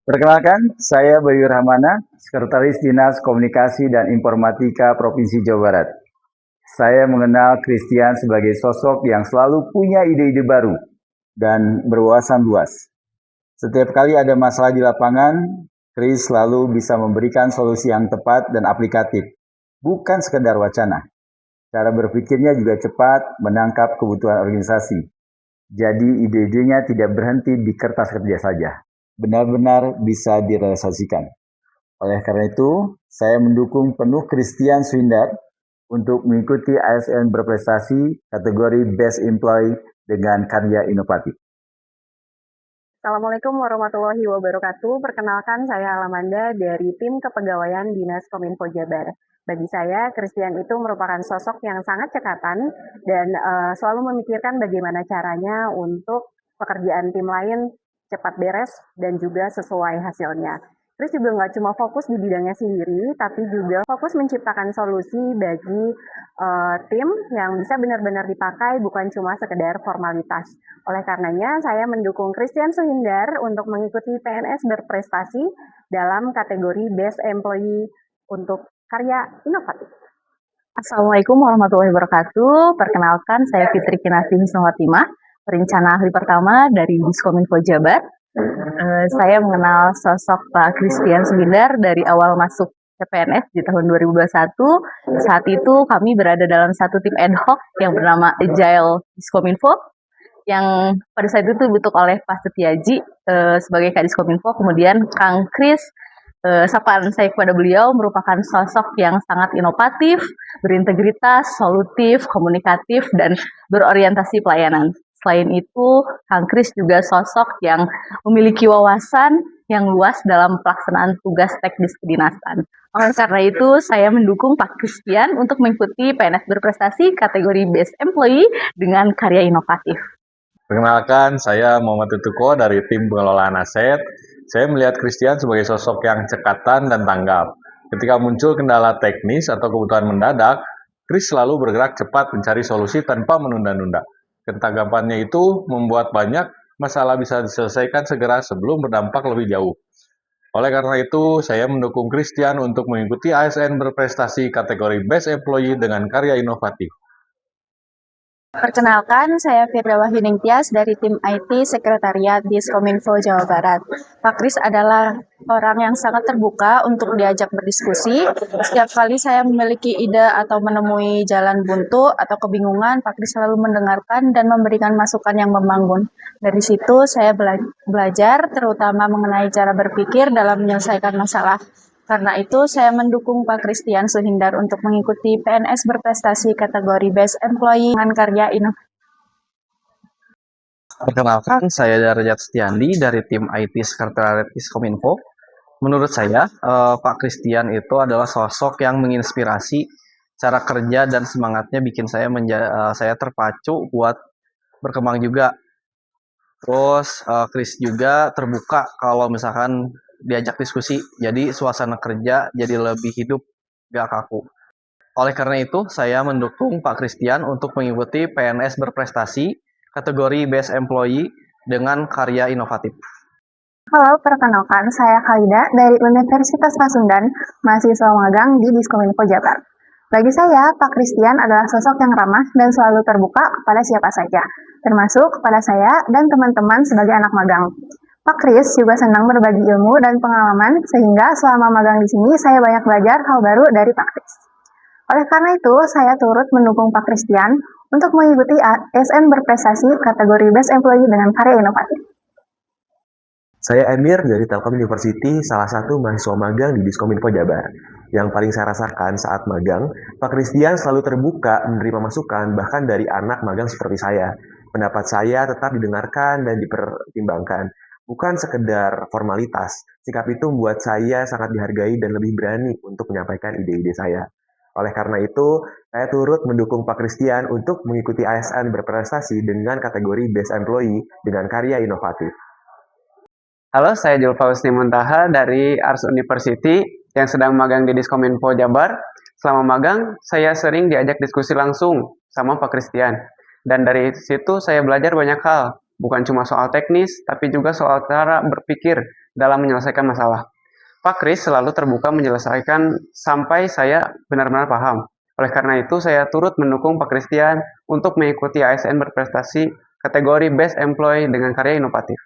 Perkenalkan, saya Bayu Rahmana, Sekretaris Dinas Komunikasi dan Informatika Provinsi Jawa Barat. Saya mengenal Christian sebagai sosok yang selalu punya ide-ide baru dan berwawasan luas. Setiap kali ada masalah di lapangan, Chris selalu bisa memberikan solusi yang tepat dan aplikatif, bukan sekedar wacana. Cara berpikirnya juga cepat menangkap kebutuhan organisasi. Jadi ide-idenya tidak berhenti di kertas kerja saja, benar-benar bisa direalisasikan. Oleh karena itu, saya mendukung penuh Christian Swindar untuk mengikuti ASN berprestasi kategori Best Employee dengan karya inovatif. Assalamualaikum warahmatullahi wabarakatuh. Perkenalkan, saya Alamanda dari tim kepegawaian Dinas Kominfo Jabar. Bagi saya, Christian itu merupakan sosok yang sangat cekatan dan selalu memikirkan bagaimana caranya untuk pekerjaan tim lain cepat beres dan juga sesuai hasilnya. Terus juga nggak cuma fokus di bidangnya sendiri, tapi juga fokus menciptakan solusi bagi tim yang bisa benar-benar dipakai, bukan cuma sekedar formalitas. Oleh karenanya, saya mendukung Christian Suhindar untuk mengikuti PNS berprestasi dalam kategori Best Employee untuk karya inovatif. Assalamualaikum warahmatullahi wabarakatuh. Perkenalkan, saya Fitri Kinasih Husnuwatimah, perencana ahli pertama dari Diskominfo Jabar. Saya mengenal sosok Pak Christian Suhindar dari awal masuk CPNS di tahun 2021. Saat itu kami berada dalam satu tim ad hoc yang bernama Agile Diskominfo, yang pada saat itu dibentuk oleh Pak Setiaji sebagai Kadis Kominfo. Kemudian Kang Kris, sapaan saya kepada beliau, merupakan sosok yang sangat inovatif, berintegritas, solutif, komunikatif, dan berorientasi pelayanan. Selain itu, Kang Kris juga sosok yang memiliki wawasan yang luas dalam pelaksanaan tugas teknis kedinasan. Oleh karena itu, saya mendukung Pak Christian untuk mengikuti PNS berprestasi kategori Best Employee dengan karya inovatif. Perkenalkan, saya Muhammad Tutuko dari tim pengelolaan aset. Saya melihat Christian sebagai sosok yang cekatan dan tanggap. Ketika muncul kendala teknis atau kebutuhan mendadak, Chris selalu bergerak cepat mencari solusi tanpa menunda-nunda. Ketanggapannya itu membuat banyak masalah bisa diselesaikan segera sebelum berdampak lebih jauh. Oleh karena itu, saya mendukung Christian untuk mengikuti ASN berprestasi kategori Best Employee dengan karya inovatif. Perkenalkan, saya Firda Wahyuningtyas dari tim IT Sekretariat Diskominfo Jawa Barat. Pak Kris adalah orang yang sangat terbuka untuk diajak berdiskusi. Setiap kali saya memiliki ide atau menemui jalan buntu atau kebingungan, Pak Kris selalu mendengarkan dan memberikan masukan yang membangun. Dari situ saya belajar terutama mengenai cara berpikir dalam menyelesaikan masalah. Karena itu, saya mendukung Pak Christian Suhindar untuk mengikuti PNS berprestasi kategori Best Employee dengan karya inovatif. Perkenalkan, saya Darajat Setiandi dari tim IT Sekretariat Diskominfo. Menurut saya, Pak Christian itu adalah sosok yang menginspirasi. Cara kerja dan semangatnya bikin saya terpacu buat berkembang juga. Terus Chris juga terbuka kalau misalkan diajak diskusi, jadi suasana kerja jadi lebih hidup, gak kaku. Oleh karena itu, saya mendukung Pak Christian untuk mengikuti PNS berprestasi kategori Best Employee dengan karya inovatif. Halo, perkenalkan saya Khalida dari Universitas Pasundan, mahasiswa magang di Diskominfo Jabar. Bagi saya, Pak Christian adalah sosok yang ramah dan selalu terbuka kepada siapa saja, termasuk kepada saya dan teman-teman sebagai anak magang. Pak Kris juga senang berbagi ilmu dan pengalaman, sehingga selama magang di sini saya banyak belajar hal baru dari Pak Kris. Oleh karena itu, saya turut mendukung Pak Christian untuk mengikuti ASN berprestasi kategori Best Employee dengan karya inovatif. Saya Emir dari Telkom University, salah satu mahasiswa magang di Diskominfo Jabar. Yang paling saya rasakan saat magang, Pak Christian selalu terbuka menerima masukan bahkan dari anak magang seperti saya. Pendapat saya tetap didengarkan dan dipertimbangkan. Bukan sekedar formalitas, sikap itu membuat saya sangat dihargai dan lebih berani untuk menyampaikan ide-ide saya. Oleh karena itu, saya turut mendukung Pak Christian untuk mengikuti ASN berprestasi dengan kategori Best Employee dengan karya inovatif. Halo, saya Julfa Husni Muntaha dari Ars University yang sedang magang di Diskominfo Jabar. Selama magang, saya sering diajak diskusi langsung sama Pak Christian. Dan dari situ saya belajar banyak hal. Bukan cuma soal teknis, tapi juga soal cara berpikir dalam menyelesaikan masalah. Pak Kris selalu terbuka menyelesaikan sampai saya benar-benar paham. Oleh karena itu, saya turut mendukung Pak Christian untuk mengikuti ASN berprestasi kategori Best Employee dengan karya inovatif.